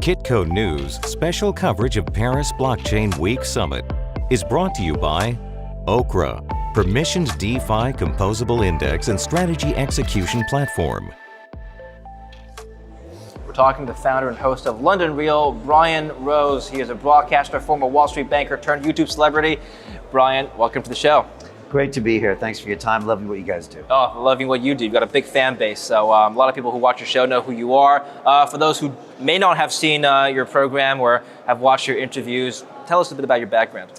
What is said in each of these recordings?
Kitco News special coverage of Paris Blockchain Week Summit is brought to you by Okra, permissioned DeFi composable index and strategy execution platform. We're talking to the founder and host of London Real, Brian Rose. He is a broadcaster, former Wall Street banker turned YouTube celebrity. Brian, welcome to the show. Great to be here. Thanks for your time. Loving what you guys do. Oh, loving what you do. You've got a big fan base, so a lot of people who watch your show know who you are. For those who may not have seen your program or have watched your interviews, tell us a bit about your background.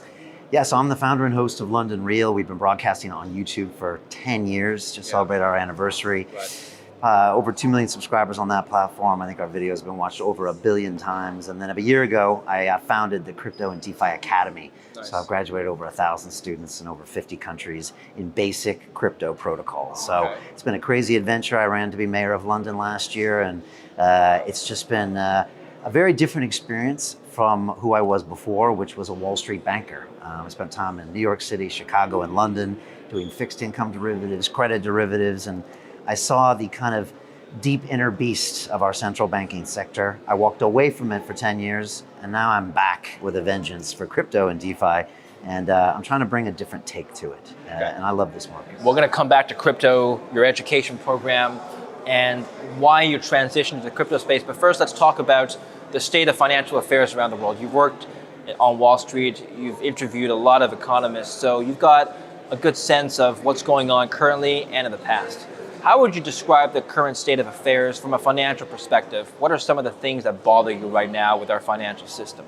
Yeah, so I'm the founder and host of London Real. We've been broadcasting on YouTube for 10 years, just celebrated our anniversary. Right. Over 2 million subscribers on that platform. I think our video has been watched over 1 billion times. And then a year ago, I founded the Crypto and DeFi Academy. Nice. So I've graduated over 1,000 students in over 50 countries in basic crypto protocols. So It's been a crazy adventure. I ran to be mayor of London last year, and it's just been a very different experience from who I was before, which was a Wall Street banker. I spent time in New York City, Chicago, and London doing fixed income derivatives, credit derivatives, and I saw the kind of deep inner beast of our central banking sector. I walked away from it for 10 years, and now I'm back with a vengeance for crypto and DeFi, and I'm trying to bring a different take to it, and I love this market. We're going to come back to crypto, your education program, and why you transitioned to the crypto space. But first, let's talk about the state of financial affairs around the world. You've worked on Wall Street, you've interviewed a lot of economists, so you've got a good sense of what's going on currently and in the past. How would you describe the current state of affairs from a financial perspective? What are some of the things that bother you right now with our financial system?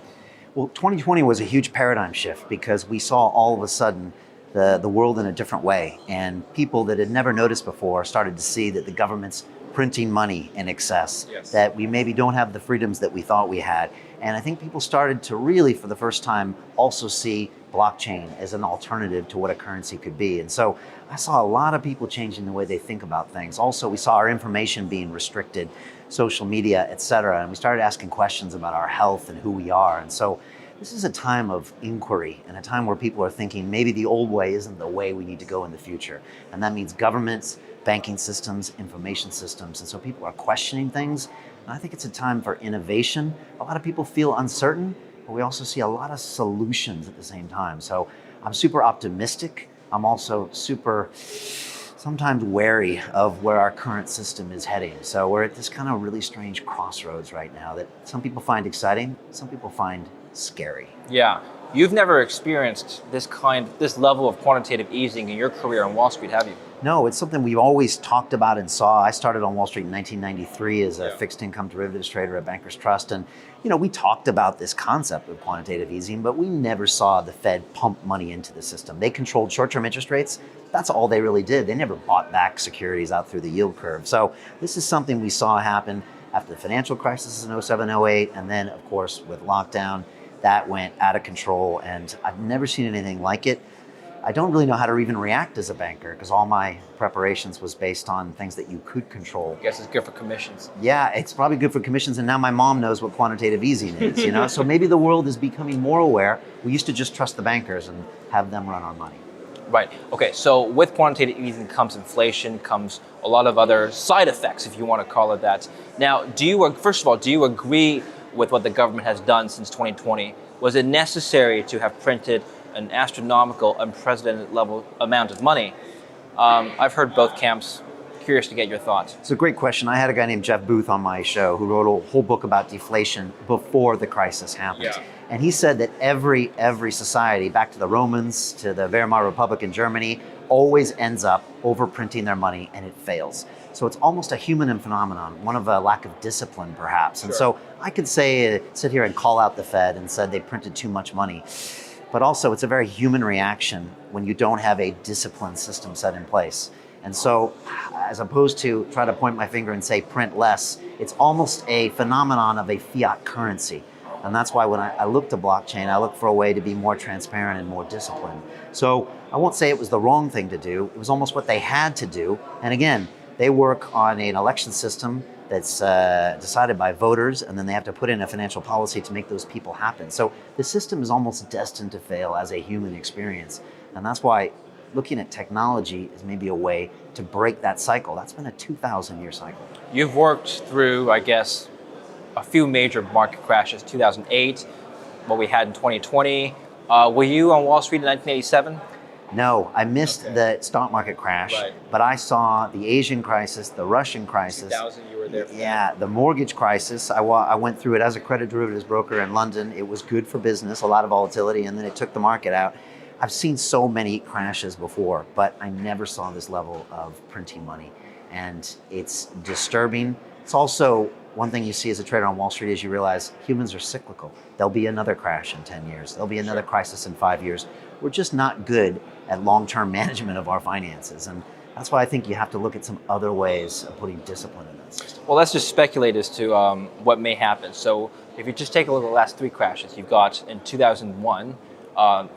Well, 2020 was a huge paradigm shift because we saw all of a sudden the world in a different way, and people that had never noticed before started to see that the government's printing money in excess, that we maybe don't have the freedoms that we thought we had. And I think people started to really, for the first time, also see blockchain as an alternative to what a currency could be. And so I saw a lot of people changing the way they think about things. Also, we saw our information being restricted, social media, et cetera, and we started asking questions about our health and who we are. And so this is a time of inquiry and a time where people are thinking maybe the old way isn't the way we need to go in the future. And that means governments, banking systems, information systems. And so people are questioning things. And I think it's a time for innovation. A lot of people feel uncertain, but we also see a lot of solutions at the same time. So I'm super optimistic. I'm also super sometimes wary of where our current system is heading. So we're at this kind of really strange crossroads right now that some people find exciting, some people find scary. Yeah, you've never experienced this level of quantitative easing in your career on Wall Street, have you? No, it's something we've always talked about and saw. I started on Wall Street in 1993 as a fixed income derivatives trader at Bankers Trust. And, we talked about this concept of quantitative easing, but we never saw the Fed pump money into the system. They controlled short-term interest rates. That's all they really did. They never bought back securities out through the yield curve. So this is something we saw happen after the financial crisis in 07, 08. And then, of course, with lockdown, that went out of control. And I've never seen anything like it. I don't really know how to even react as a banker because all my preparations was based on things that you could control. I guess it's good for commissions. Yeah, it's probably good for commissions, and now my mom knows what quantitative easing is, So maybe the world is becoming more aware. We used to just trust the bankers and have them run our money. Right, okay, so with quantitative easing comes inflation, comes a lot of other side effects, if you want to call it that. Now, first of all, do you agree with what the government has done since 2020? Was it necessary to have printed an astronomical, unprecedented level amount of money? I've heard both camps. Curious to get your thoughts. It's a great question. I had a guy named Jeff Booth on my show who wrote a whole book about deflation before the crisis happened. Yeah. And he said that every society, back to the Romans, to the Weimar Republic in Germany, always ends up overprinting their money and it fails. So it's almost a human phenomenon, one of a lack of discipline perhaps. And so I could sit here and call out the Fed and said they printed too much money. But also it's a very human reaction when you don't have a disciplined system set in place. And so as opposed to try to point my finger and say print less, it's almost a phenomenon of a fiat currency. And that's why when I look to blockchain, I look for a way to be more transparent and more disciplined. So I won't say it was the wrong thing to do. It was almost what they had to do. And again, they work on an election system that's decided by voters, and then they have to put in a financial policy to make those people happen. So the system is almost destined to fail as a human experience. And that's why looking at technology is maybe a way to break that cycle. That's been a 2,000-year cycle. You've worked through, I guess, a few major market crashes, 2008, what we had in 2020. Were you on Wall Street in 1987? No, I missed the stock market crash, Right. but I saw the Asian crisis, the Russian crisis. 2000, you were there for Yeah, the mortgage crisis. I went through it as a credit derivatives broker in London. It was good for business, a lot of volatility, and then it took the market out. I've seen so many crashes before, but I never saw this level of printing money. And it's disturbing. It's also one thing you see as a trader on Wall Street is you realize humans are cyclical. There'll be another crash in 10 years. There'll be another crisis in 5 years. We're just not good at long-term management of our finances. And that's why I think you have to look at some other ways of putting discipline in that system. Well, let's just speculate as to what may happen. So if you just take a look at the last 3 crashes, you've got in 2001,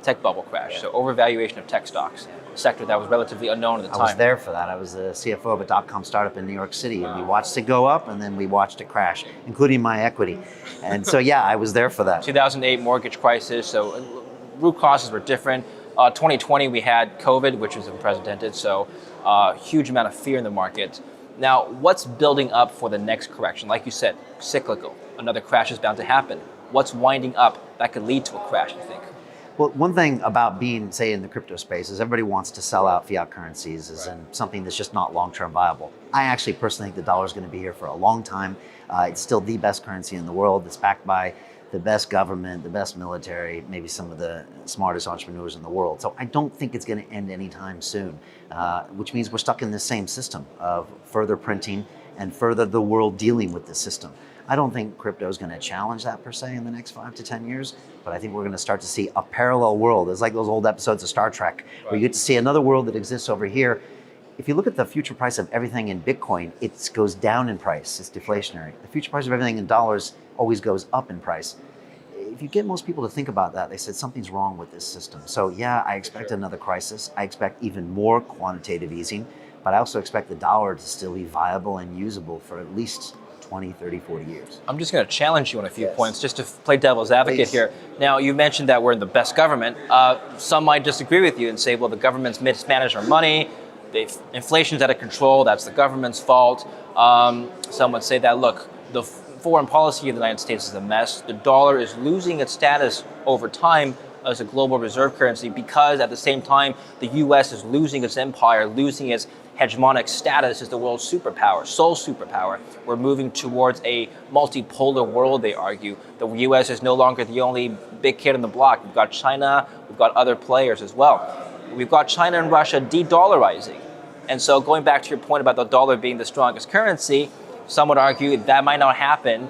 tech bubble crash, so overvaluation of tech stocks, a sector that was relatively unknown at the time. I was there for that. I was the CFO of a dot-com startup in New York City, and we watched it go up, and then we watched it crash, including my equity. And so, yeah, I was there for that. 2008 mortgage crisis, so root causes were different. 2020, we had COVID, which was unprecedented, so huge amount of fear in the market. Now, what's building up for the next correction? Like you said, cyclical. Another crash is bound to happen. What's winding up that could lead to a crash, you think? Well, one thing about being, say, in the crypto space is everybody wants to sell out fiat currencies as in something that's just not long-term viable. I actually personally think the dollar is going to be here for a long time. It's still the best currency in the world. It's backed by the best government, the best military, maybe some of the smartest entrepreneurs in the world. So I don't think it's going to end anytime soon, which means we're stuck in this same system of further printing and further the world dealing with the system. I don't think crypto is going to challenge that per se in the next 5 to 10 years, but I think we're going to start to see a parallel world. It's like those old episodes of Star Trek, where you get to see another world that exists over here. If you look at the future price of everything in Bitcoin, it goes down in price. It's deflationary. The future price of everything in dollars always goes up in price. If you get most people to think about that, they said something's wrong with this system. So yeah, I expect another crisis. I expect even more quantitative easing, but I also expect the dollar to still be viable and usable for at least 20, 30, 40 years. I'm just going to challenge you on a few points just to play devil's advocate Please. here. Now, you mentioned that we're in the best government. Some might disagree with you and say, well, the government's mismanaged our money. Inflation's out of control. That's the government's fault. Some would say that, look, the foreign policy of the United States is a mess. The dollar is losing its status over time as a global reserve currency because at the same time, the US is losing its empire, losing its hegemonic status as the world's superpower, sole superpower. We're moving towards a multipolar world, they argue. The US is no longer the only big kid on the block. We've got China, we've got other players as well. We've got China and Russia de-dollarizing. And so going back to your point about the dollar being the strongest currency, some would argue that might not happen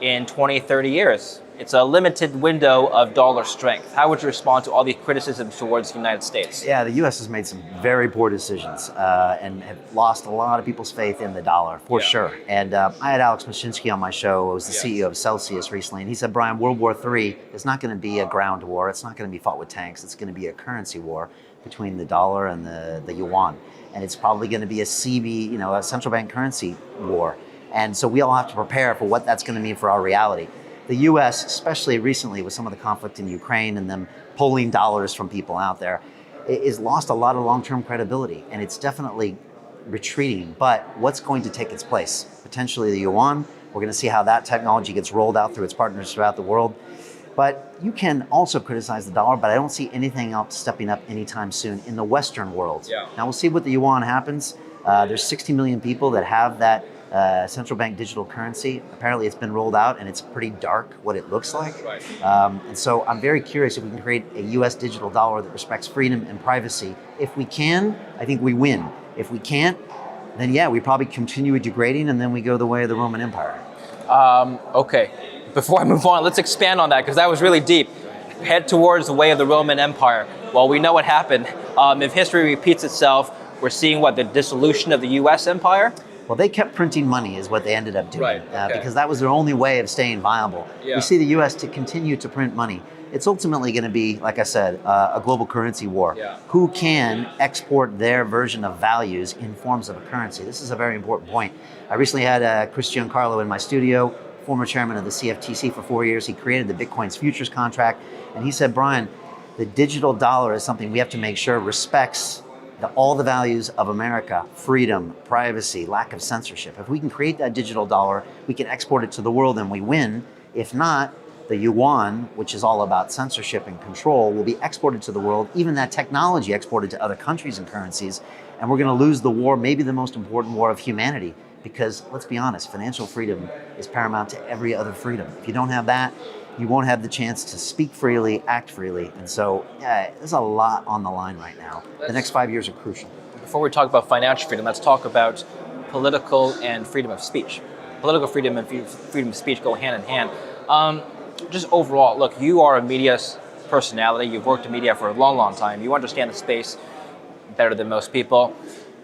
in 20, 30 years. It's a limited window of dollar strength. How would you respond to all these criticisms towards the United States? Yeah, the U.S. has made some very poor decisions and have lost a lot of people's faith in the dollar, for sure. And I had Alex Mashinsky on my show, who was the CEO of Celsius recently, and he said, Brian, World War III is not going to be a ground war. It's not going to be fought with tanks. It's going to be a currency war between the dollar and the yuan. And it's probably going to be a CB, a central bank currency war. And so we all have to prepare for what that's going to mean for our reality. The U.S., especially recently with some of the conflict in Ukraine and them pulling dollars from people out there, is lost a lot of long-term credibility, and it's definitely retreating. But what's going to take its place? Potentially the yuan. We're going to see how that technology gets rolled out through its partners throughout the world. But you can also criticize the dollar, but I don't see anything else stepping up anytime soon in the Western world. Yeah. Now we'll see what the yuan happens. There's 60 million people that have that central bank digital currency. Apparently it's been rolled out and it's pretty dark what it looks like. Right. And so I'm very curious if we can create a US digital dollar that respects freedom and privacy. If we can, I think we win. If we can't, then yeah, we probably continue degrading and then we go the way of the Roman Empire. Okay, before I move on, let's expand on that because that was really deep. Head towards the way of the Roman Empire. Well, we know what happened. If history repeats itself, we're seeing the dissolution of the US empire? Well, they kept printing money is what they ended up doing, Right, okay. because that was their only way of staying viable. Yeah. We see the U.S. to continue to print money. It's ultimately going to be, like I said, a global currency war. Yeah. Who can export their version of values in forms of a currency? This is a very important point. I recently had Chris Giancarlo in my studio, former chairman of the CFTC for 4 years. He created the Bitcoin's futures contract, and he said, Brian, the digital dollar is something we have to make sure respects all the values of America, freedom, privacy, lack of censorship. If we can create that digital dollar, we can export it to the world and we win. If not, the yuan, which is all about censorship and control, will be exported to the world, even that technology exported to other countries and currencies, and we're going to lose the war, maybe the most important war of humanity, because let's be honest, financial freedom is paramount to every other freedom. If you don't have that, you won't have the chance to speak freely, act freely, and so yeah, there's a lot on the line right now. The next 5 years are crucial. Before we talk about financial freedom, let's talk about political and freedom of speech. Political freedom and freedom of speech go hand in hand. Just overall, look, you are a media personality. You've worked in media for a long, long time. You understand the space better than most people.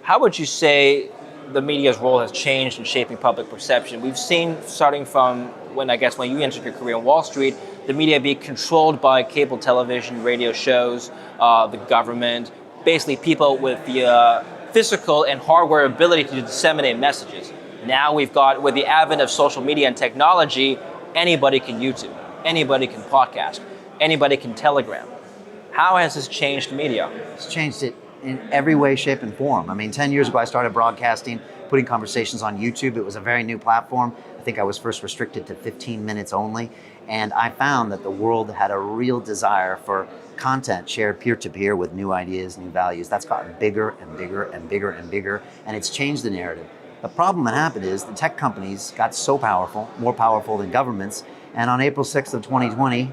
How would you say the media's role has changed in shaping public perception? We've seen, starting from when you entered your career on Wall Street, the media be controlled by cable television, radio shows, the government, basically people with the physical and hardware ability to disseminate messages. Now we've got, with the advent of social media and technology, anybody can YouTube, anybody can podcast, anybody can Telegram. How has this changed media? It's changed it in every way, shape, and form. I mean, 10 years ago, I started broadcasting, putting conversations on YouTube. It was a very new platform. I think I was first restricted to 15 minutes only. And I found that the world had a real desire for content shared peer-to-peer with new ideas, new values. That's gotten bigger and bigger and bigger and bigger, and it's changed the narrative. The problem that happened is the tech companies got so powerful, more powerful than governments, and on April 6th of 2020,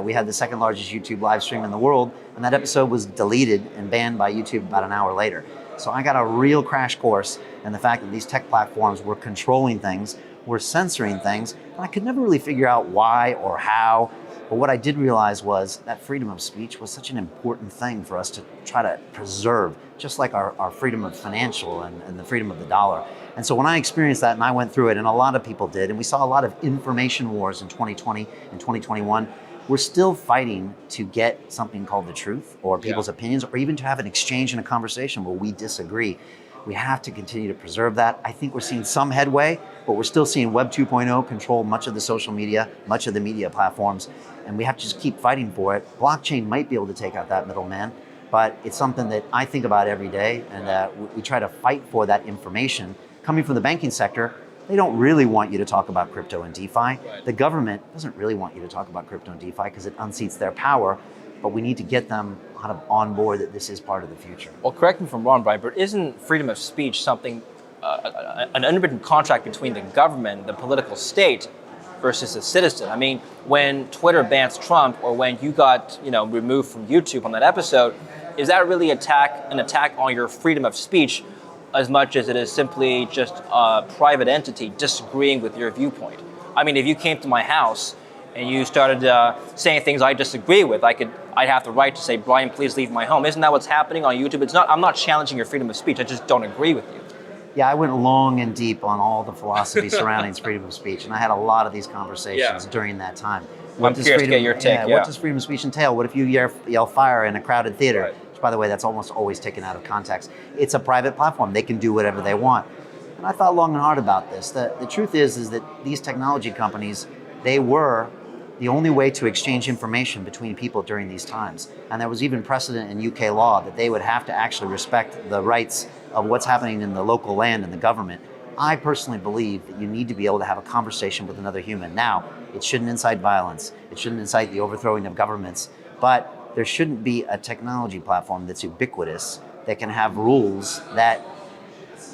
we had the second largest YouTube live stream in the world, and that episode was deleted and banned by YouTube about an hour later. So I got a real crash course in the fact that these tech platforms were controlling things, were censoring things, and I could never really figure out why or how. But what I did realize was that freedom of speech was such an important thing for us to try to preserve, just like our freedom of financial and the freedom of the dollar. And so when I experienced that and I went through it, and a lot of people did, and we saw a lot of information wars in 2020 and 2021, we're still fighting to get something called the truth or people's opinions, or even to have an exchange and a conversation where we disagree. We have to continue to preserve that. I think we're seeing some headway, but we're still seeing Web 2.0 control much of the social media, much of the media platforms, and we have to just keep fighting for it. Blockchain might be able to take out that middleman, but it's something that I think about every day, and we try to fight for that information. Coming from the banking sector, they don't really want you to talk about crypto and DeFi. Right. The government doesn't really want you to talk about crypto and DeFi because it unseats their power, but we need to get them kind of on board that this is part of the future. Well, correct me if I'm wrong, Brian, but isn't freedom of speech something, an unwritten contract between the government, the political state, versus the citizen? I mean, when Twitter bans Trump, or when you got removed from YouTube on that episode, is that really an attack on your freedom of speech, as much as it is simply just a private entity disagreeing with your viewpoint? I mean, if you came to my house and you started saying things I disagree with, I'd have the right to say, Brian, please leave my home. Isn't that what's happening on YouTube? I'm not challenging your freedom of speech. I just don't agree with you. Yeah, I went long and deep on all the philosophy surrounding freedom of speech, and I had a lot of these conversations during that time. I'm curious to get your take. What does freedom of speech entail? What if you yell fire in a crowded theater? Right. Which, by the way, that's almost always taken out of context. It's a private platform. They can do whatever they want. And I thought long and hard about this. The truth is that these technology companies, they were the only way to exchange information between people during these times. And there was even precedent in UK law that they would have to actually respect the rights of what's happening in the local land and the government. I personally believe that you need to be able to have a conversation with another human. Now, it shouldn't incite violence. It shouldn't incite the overthrowing of governments. But there shouldn't be a technology platform that's ubiquitous, that can have rules that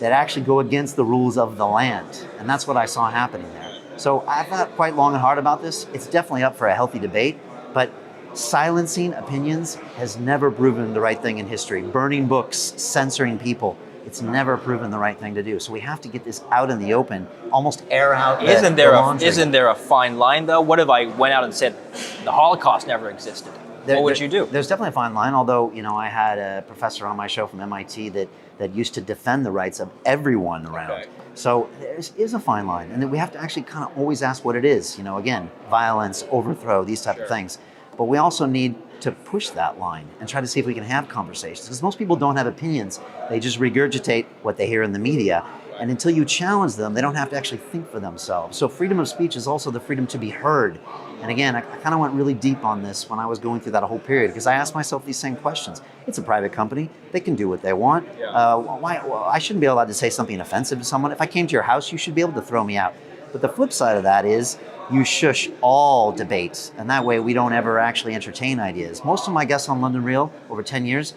actually go against the rules of the land. And that's what I saw happening there. So I thought quite long and hard about this. It's definitely up for a healthy debate, but silencing opinions has never proven the right thing in history. Burning books, censoring people, it's never proven the right thing to do. So we have to get this out in the open, almost air out Isn't there a fine line, though? What if I went out and said the Holocaust never existed? What would you do? There's definitely a fine line, although I had a professor on my show from MIT that used to defend the rights of everyone around. Okay. So there is a fine line, and then we have to actually kind of always ask what it is. Again, violence, overthrow, these type of things. But we also need to push that line and try to see if we can have conversations, because most people don't have opinions. They just regurgitate what they hear in the media. And until you challenge them, they don't have to actually think for themselves. So freedom of speech is also the freedom to be heard. And again, I kind of went really deep on this when I was going through that whole period, because I asked myself these same questions. It's a private company. They can do what they want. I shouldn't be allowed to say something offensive to someone. If I came to your house, you should be able to throw me out. But the flip side of that is you shush all debate, and that way we don't ever actually entertain ideas. Most of my guests on London Real over 10 years,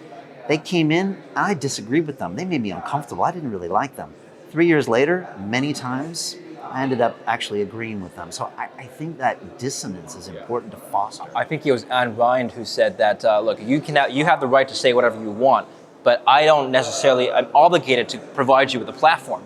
they came in, and I disagreed with them. They made me uncomfortable. I didn't really like them. 3 years later, many times, I ended up actually agreeing with them. So I think that dissonance is important to foster. I think it was Ayn Rand who said that, look, you have the right to say whatever you want, but I'm obligated to provide you with a platform.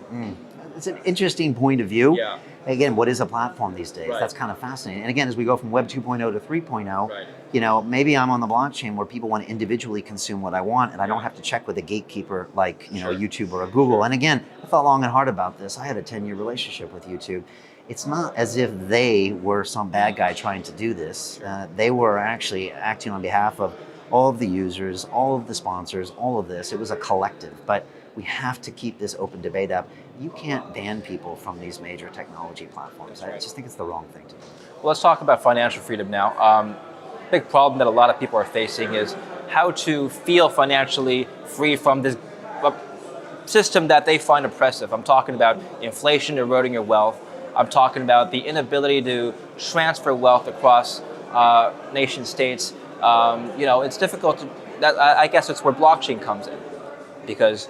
It's an interesting point of view. Yeah. Again, what is a platform these days? Right. That's kind of fascinating. And again, as we go from Web 2.0 to 3.0, Right. Maybe I'm on the blockchain where people want to individually consume what I want, and I don't have to check with a gatekeeper like Sure. YouTube or a Google. And again, I thought long and hard about this. I had a 10-year relationship with YouTube. It's not as if they were some bad guy trying to do this. They were actually acting on behalf of all of the users, all of the sponsors, all of this. It was a collective. But we have to keep this open debate up. You can't ban people from these major technology platforms. I just think it's the wrong thing to do. Well, let's talk about financial freedom now. Big problem that a lot of people are facing is how to feel financially free from this system that they find oppressive. I'm talking about inflation eroding your wealth. I'm talking about the inability to transfer wealth across nation states. It's difficult to. I guess it's where blockchain comes in, because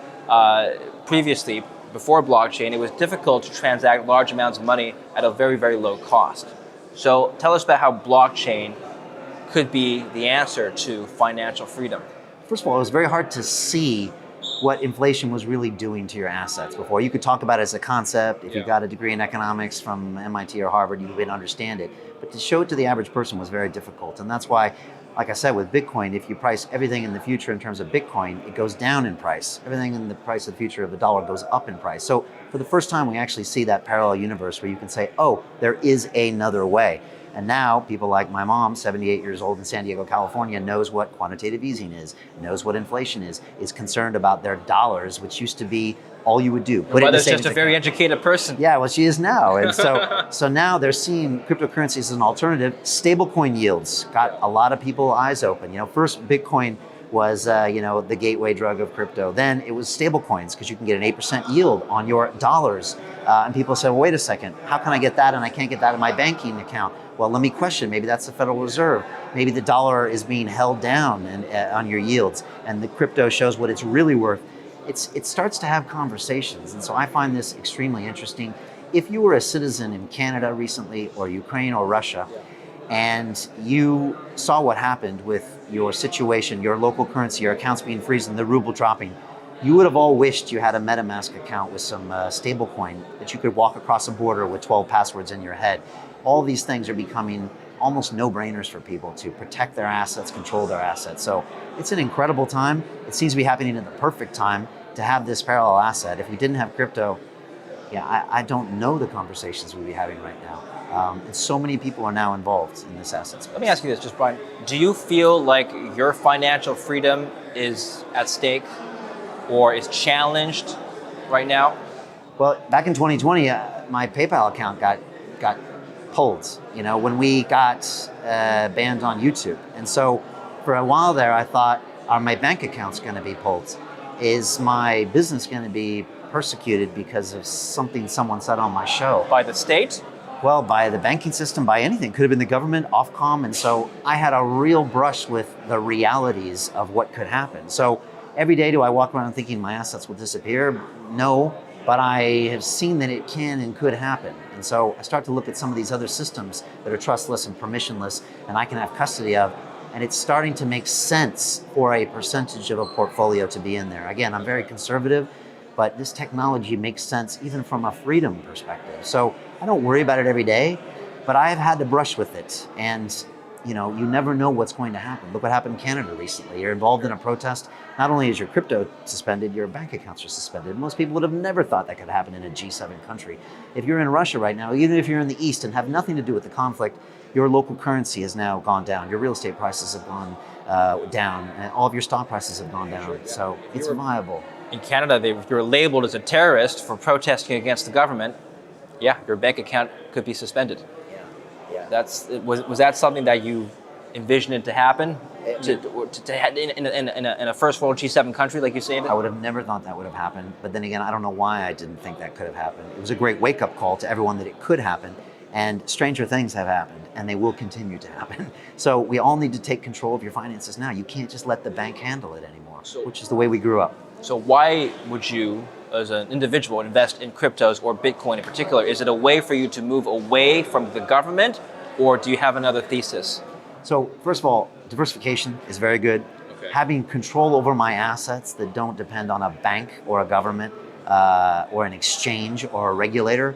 previously, before blockchain, it was difficult to transact large amounts of money at a very, very low cost. So tell us about how blockchain could be the answer to financial freedom. First of all, it was very hard to see what inflation was really doing to your assets before. You could talk about it as a concept. If you got a degree in economics from MIT or Harvard, you would understand it. But to show it to the average person was very difficult. And that's why, like I said, with Bitcoin, if you price everything in the future in terms of Bitcoin, it goes down in price. Everything in the price of the future of the dollar goes up in price. So for the first time, we actually see that parallel universe where you can say, oh, there is another way. And now people like my mom, 78 years old in San Diego, California, knows what quantitative easing is, knows what inflation is concerned about their dollars, which used to be all you would do. Put it in the savings just a very educated person. Yeah, well, she is now. And so now they're seeing cryptocurrencies as an alternative. Stablecoin yields got a lot of people eyes open. First Bitcoin was the gateway drug of crypto. Then it was stablecoins, because you can get an 8% yield on your dollars. And people said, well, wait a second, how can I get that and I can't get that in my banking account? Well, let me question, maybe that's the Federal Reserve. Maybe the dollar is being held down on your yields, and the crypto shows what it's really worth. It starts to have conversations, and so I find this extremely interesting. If you were a citizen in Canada recently, or Ukraine or Russia, and you saw what happened with your situation, your local currency, your accounts being frozen, the ruble dropping, you would have all wished you had a MetaMask account with some stablecoin that you could walk across a border with 12 passwords in your head. All these things are becoming almost no-brainers for people to protect their assets, control their assets. So it's an incredible time. It seems to be happening at the perfect time to have this parallel asset. If we didn't have crypto, I don't know the conversations we'd be having right now. And so many people are now involved in this asset space. Let me ask you this, just Brian. Do you feel like your financial freedom is at stake or is challenged right now? Well, back in 2020, my PayPal account got pulled, when we got banned on YouTube. And so for a while there, I thought, are my bank accounts going to be pulled? Is my business going to be persecuted because of something someone said on my show? By the state? Well, by the banking system, by anything. Could have been the government, Ofcom. And so I had a real brush with the realities of what could happen. So every day, do I walk around thinking my assets will disappear? No, but I have seen that it can and could happen. And so I start to look at some of these other systems that are trustless and permissionless, and I can have custody of, and it's starting to make sense for a percentage of a portfolio to be in there. Again, I'm very conservative, but this technology makes sense even from a freedom perspective. So I don't worry about it every day, but I've had to brush with it. And you never know what's going to happen. Look what happened in Canada recently. You're involved in a protest. Not only is your crypto suspended, your bank accounts are suspended. Most people would have never thought that could happen in a G7 country. If you're in Russia right now, even if you're in the East and have nothing to do with the conflict, your local currency has now gone down. Your real estate prices have gone down, and all of your stock prices have gone down. So it's viable. In Canada, if you're labeled as a terrorist for protesting against the government, your bank account could be suspended. Yeah, Was that something that you envisioned it to happen? In a first world G7 country, like you said? I would have never thought that would have happened. But then again, I don't know why I didn't think that could have happened. It was a great wake-up call to everyone that it could happen. And stranger things have happened, and they will continue to happen. So we all need to take control of your finances now. You can't just let the bank handle it anymore, which is the way we grew up. So why would you, as an individual, invest in cryptos or Bitcoin in particular? Is it a way for you to move away from the government, or do you have another thesis? So first of all, diversification is very good. Okay. Having control over my assets that don't depend on a bank or a government or an exchange or a regulator,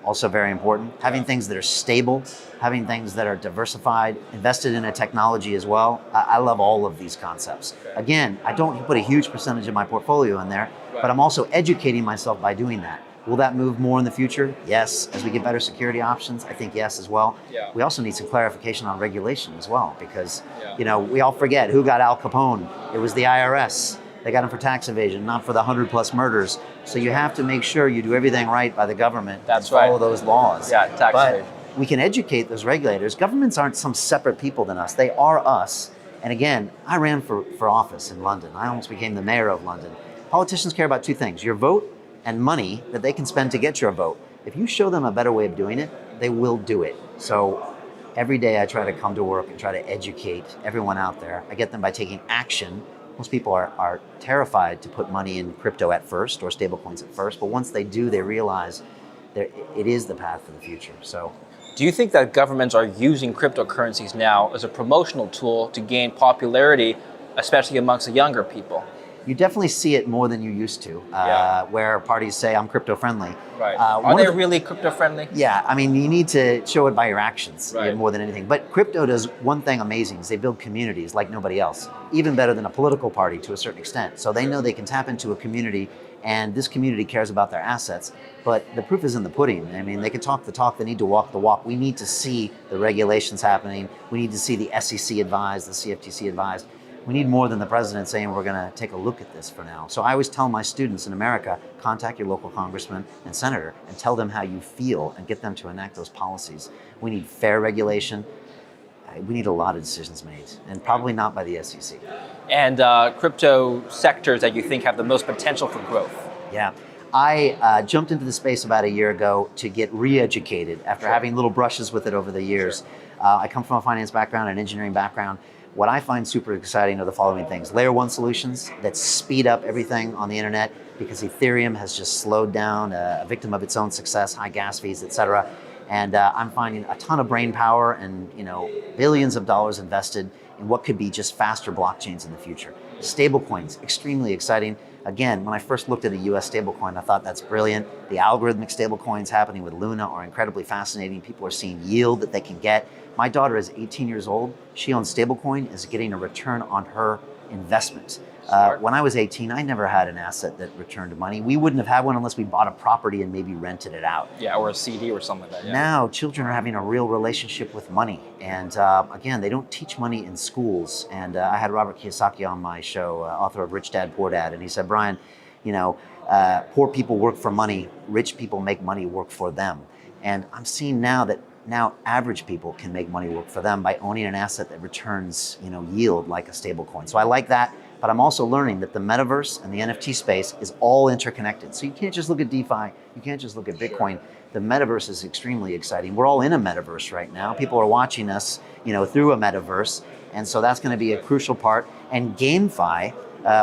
also very important. Having things that are stable, having things that are diversified, invested in a technology as well. I love all of these concepts. Okay. Again, I don't put a huge percentage of my portfolio in there, but I'm also educating myself by doing that. Will that move more in the future? Yes. As we get better security options, I think yes as well. Yeah. We also need some clarification on regulation as well, because we all forget who got Al Capone. It was the IRS. They got him for tax evasion, not for the 100+ murders. So you have to make sure you do everything right by the government. That's and follow right. those laws. Yeah, tax but evasion. We can educate those regulators. Governments aren't some separate people than us. They are us. And again, I ran for office in London. I almost became the mayor of London. Politicians care about two things: your vote and money that they can spend to get your vote. If you show them a better way of doing it, they will do it. So every day I try to come to work and try to educate everyone out there. I get them by taking action. Most people are terrified to put money in crypto at first or stablecoins at first, but once they do, they realize that it is the path for the future. So, do you think that governments are using cryptocurrencies now as a promotional tool to gain popularity, especially amongst the younger people? You definitely see it more than you used to, where parties say, I'm crypto friendly. Right. Are they really crypto friendly? Yeah, I mean, you need to show it by your actions Right. more than anything. But crypto does one thing amazing, is they build communities like nobody else, even better than a political party to a certain extent. So they know they can tap into a community, and this community cares about their assets. But the proof is in the pudding. I mean, they can talk the talk, they need to walk the walk. We need to see the regulations happening. We need to see the SEC advised, the CFTC advised. We need more than the president saying we're going to take a look at this for now. So I always tell my students in America, contact your local congressman and senator and tell them how you feel and get them to enact those policies. We need fair regulation. We need a lot of decisions made, and probably not by the SEC. And crypto sectors that you think have the most potential for growth? Yeah. I jumped into the space about a year ago to get re-educated after having little brushes with it over the years. I come from a finance background, an engineering background. What I find super exciting are the following things: layer one solutions that speed up everything on the internet, because Ethereum has just slowed down, a victim of its own success, high gas fees, et cetera. And I'm finding a ton of brain power and billions of dollars invested in what could be just faster blockchains in the future. Stablecoins, extremely exciting. Again, when I first looked at a US stablecoin, I thought that's brilliant. The algorithmic stablecoins happening with Luna are incredibly fascinating. People are seeing yield that they can get. My daughter is 18 years old. She owns stablecoin, is getting a return on her investment. When I was 18, I never had an asset that returned money. We wouldn't have had one unless we bought a property and maybe rented it out. Yeah, or a CD or something like that. Yeah. Now, children are having a real relationship with money. And again, they don't teach money in schools. And I had Robert Kiyosaki on my show, author of Rich Dad, Poor Dad. And he said, Brian, poor people work for money. Rich people make money work for them. And I'm seeing now that average people can make money work for them by owning an asset that returns, yield like a stable coin. So I like that, but I'm also learning that the metaverse and the NFT space is all interconnected. So you can't just look at DeFi, you can't just look at Bitcoin. The metaverse is extremely exciting. We're all in a metaverse right now. People are watching us, through a metaverse. And so that's going to be a crucial part. And GameFi,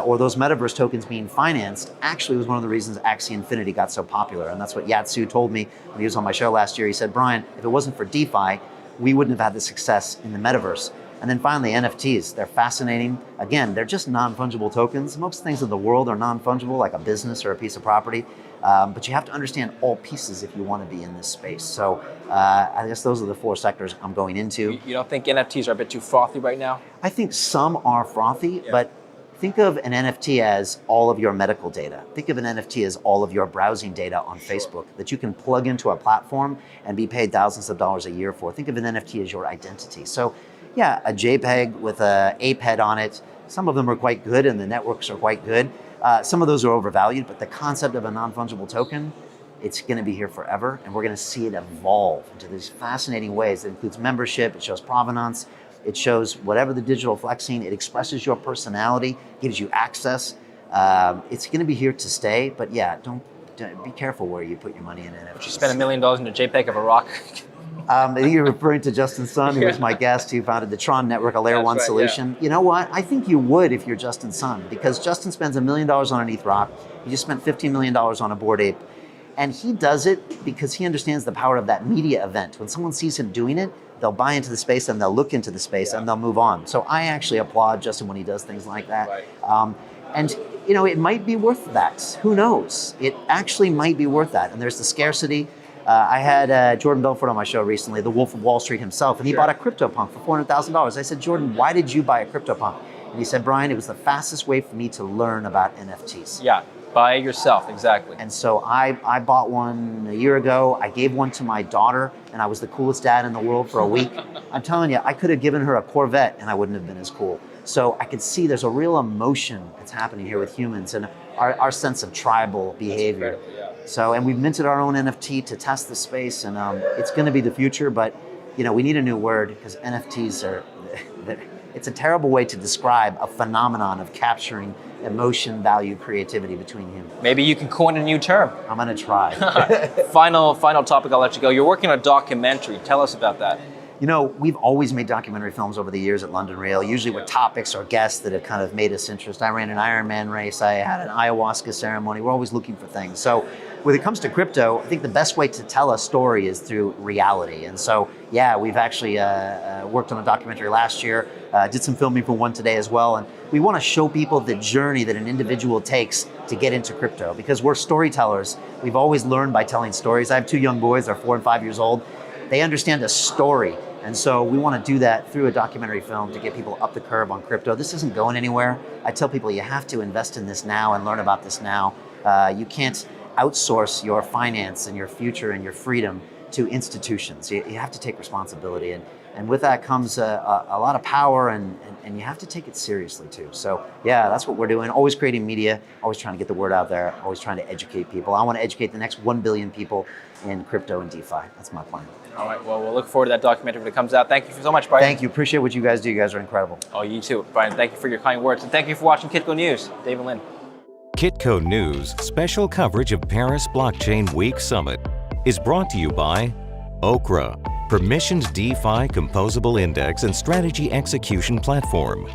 or those metaverse tokens being financed, actually was one of the reasons Axie Infinity got so popular. And that's what Yatsu told me when he was on my show last year. He said, Brian, if it wasn't for DeFi, we wouldn't have had the success in the metaverse. And then finally, NFTs. They're fascinating. Again, they're just non-fungible tokens. Most things in the world are non-fungible, like a business or a piece of property. But you have to understand all pieces if you want to be in this space. So I guess those are the four sectors I'm going into. You don't think NFTs are a bit too frothy right now? I think some are frothy, but think of an NFT as all of your medical data. Think of an NFT as all of your browsing data on Facebook that you can plug into a platform and be paid thousands of dollars a year for. Think of an NFT as your identity. So yeah, a JPEG with an ape head on it. Some of them are quite good and the networks are quite good. Some of those are overvalued, but the concept of a non-fungible token It's going to be here forever, and we're going to see it evolve into these fascinating ways. It includes membership, it shows provenance, it shows whatever the digital flexing, it expresses your personality, gives you access. It's going to be here to stay, but yeah, don't be careful where you put your money in NFTs. If you spend $1 million in a JPEG of a rock. I think you're referring to Justin Sun, who was my guest, who founded the Tron Network, a layer one solution. Yeah. You know what? I think you would if you're Justin Sun, because Justin spends $1 million on an ETH rock. He just spent $15 million on a Bored Ape. And he does it because he understands the power of that media event. When someone sees him doing it, they'll buy into the space and they'll look into the space and they'll move on. So I actually applaud Justin when he does things like that. Right. And you know, it might be worth that. Who knows? It actually might be worth that. And there's the scarcity. I had Jordan Belfort on my show recently, the Wolf of Wall Street himself, and he bought a CryptoPunk for $400,000. I said, Jordan, why did you buy a CryptoPunk? And he said, Brian, it was the fastest way for me to learn about NFTs. Yeah, buy it yourself, exactly. And so I bought one a year ago. I gave one to my daughter, and I was the coolest dad in the world for a week. I'm telling you, I could have given her a Corvette, and I wouldn't have been as cool. So I could see there's a real emotion that's happening here with humans and our sense of tribal behavior. So, and we've minted our own NFT to test the space, and it's going to be the future. But you know, we need a new word because NFTs are. It's a terrible way to describe a phenomenon of capturing emotion, value, creativity between humans. Maybe you can coin a new term. I'm going to try. Final topic. I'll let you go. You're working on a documentary. Tell us about that. You know, we've always made documentary films over the years at London Real, usually with topics or guests that have kind of made us interested. I ran an Ironman race. I had an ayahuasca ceremony. We're always looking for things. So when it comes to crypto, I think the best way to tell a story is through reality. And so, yeah, we've actually worked on a documentary last year, did some filming for one today as well. And we want to show people the journey that an individual takes to get into crypto because we're storytellers. We've always learned by telling stories. I have two young boys, they're 4 and 5 years old. They understand a story. And so we want to do that through a documentary film to get people up the curve on crypto. This isn't going anywhere. I tell people you have to invest in this now and learn about this now. You can't outsource your finance and your future and your freedom to institutions. You have to take responsibility. And with that comes a lot of power and you have to take it seriously too. So yeah, that's what we're doing. Always creating media, always trying to get the word out there, always trying to educate people. I want to educate the next 1 billion people in crypto and DeFi. That's my plan. All right, well, we'll look forward to that documentary when it comes out. Thank you so much, Brian. Thank you. Appreciate what you guys do. You guys are incredible. Oh, you too, Brian. Thank you for your kind words. And thank you for watching Kitco News. David Lin. Kitco News special coverage of Paris Blockchain Week Summit is brought to you by Okra, permissioned DeFi composable index and strategy execution platform.